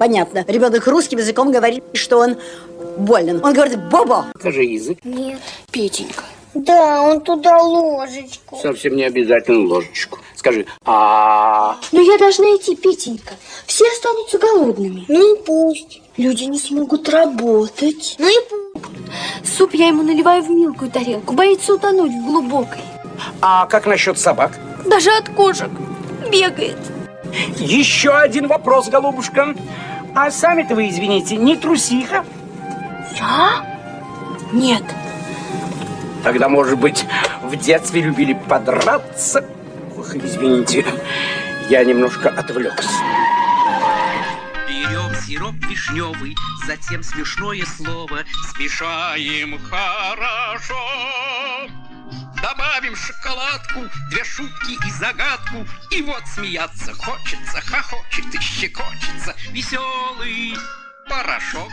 понятно. Ребенок русским языком говорит, что он болен. Он говорит «бобо». Покажи язык. Нет. Петенька. Да, он туда ложечку. Совсем не обязательно ложечку. Скажи «а». Но я должна идти, Петенька. Все останутся голодными. Ну и пусть. Люди не смогут работать. Ну и пусть. Суп я ему наливаю в мелкую тарелку. Боится утонуть в глубокой. А как насчет собак? Даже от кошек бегает. Еще один вопрос, голубушка. А сами-то вы, извините, не трусиха? Я? Нет. Тогда, может быть, в детстве любили подраться? Ох, извините, я немножко отвлекся. Берем сироп вишневый, затем смешное слово смешаем хорошо. Добавим шоколадку, 2 шутки и загадку, и вот смеяться хочется, хохочет и щекочется веселый порошок.